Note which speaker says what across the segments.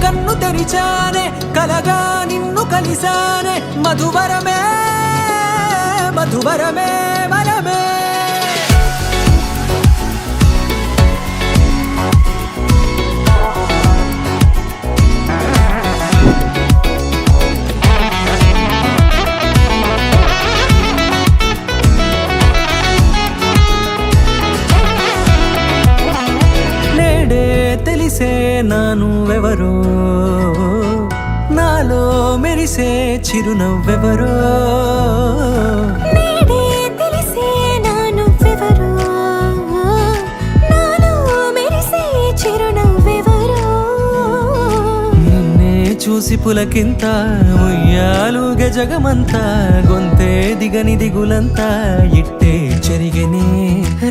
Speaker 1: కన్ను తెరిచానే కలగా నిన్ను కలిసానే మధువరమే మధువరమే వరమే తెలిసే నానువెవరో నాలో మెరిసే చిరునవ్వెవరో
Speaker 2: నేడే తెలిసే నానువెవరో నాలో మెరిసే చిరునవ్వెవరో
Speaker 1: నిన్నే చూసి పులకింత ఉయ్యాలుగే జగమంతా గొంతే దిగని దిగులంతా ఇట్టే చెరిగెనే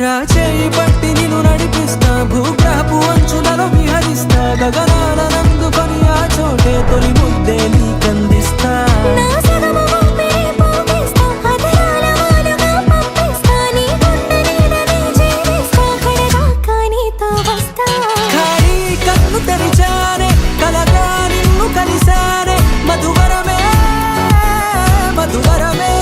Speaker 1: రాచేయి పట్టి నిన్ను నడిపిస్తా భూగ్రహపు అంచులలో విహరిస్తా గగనాలనందుకొని ఆ చోటే తొలి ముద్దే నీకందిస్తా
Speaker 2: నా సగము ఊపిరి పోగిస్తా అధరాల వాలుగా పంపిస్తా నీ గుండె నీడనే జీవిస్తా కడదాకా నీతో వస్తా
Speaker 1: ఖాళీ కన్ను తెరిచానే కలగా నిన్ను కలిసానే మధువరమే మధువరమే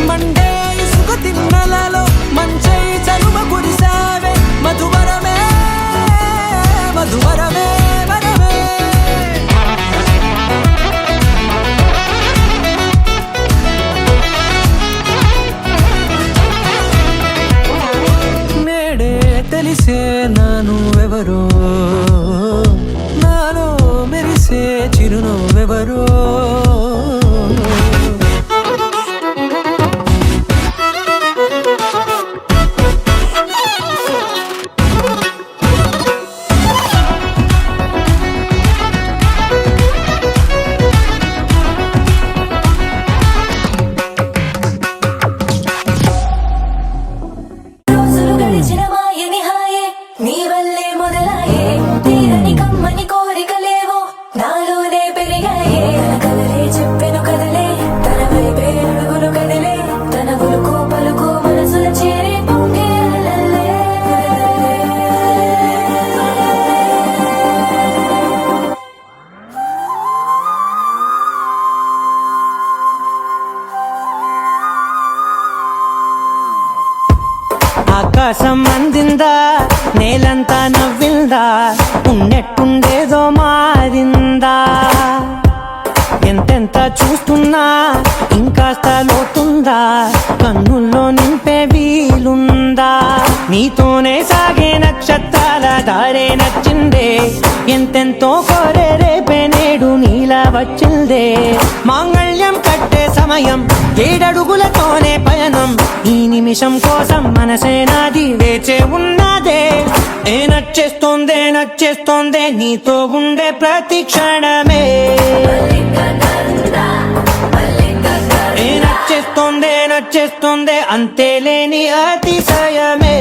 Speaker 1: మండే ఇసుక తిన్నలలో మంచై చలువ కురిసావే మధువరమే మధువరమే వరమే నేడే తెలిసే నానువెవరో నాలో మెరిసే చిరునవ్వెవరో
Speaker 2: రోజులు గడిచిన మాయని హాయే నీ వల్లే మొదలాయే తీరని కమ్మని కోరికలేవో నాలోనే పెరిగాయే తన కలలే చెప్పెను కదలే తన వైపే అడుగులు కదిలే తన ఉలుకు పలుకు మనసుల చేరి పొంగే అలలే.
Speaker 1: ఆకాశం అందిందా నేలంతా నవ్విందా ఉన్నట్టుండేదో మారిందా ఎంతెంత చూస్తున్నా ఇంకాస్త లోతుందా కన్నుల్లో నింపే వీలుందా నీతోనే సాగే నక్షత్రాల దారే నచ్చిందే ఎంతెంతో కోరే రేపే నేడు నీలా వచ్చిందే మాంగళ్యం కట్టే సమయం ఏడడుగులతోనే పయనం ఈ నిమిషం కోసం మనసే నాది వేచే ఉన్నదే ఏ నచ్చేస్తోందే నచ్చేస్తోందే నీతో ఉండే ప్రతి క్షణమే ఏ నచ్చేస్తోందే నచ్చేస్తోందే అంతే లేని అతిశయమే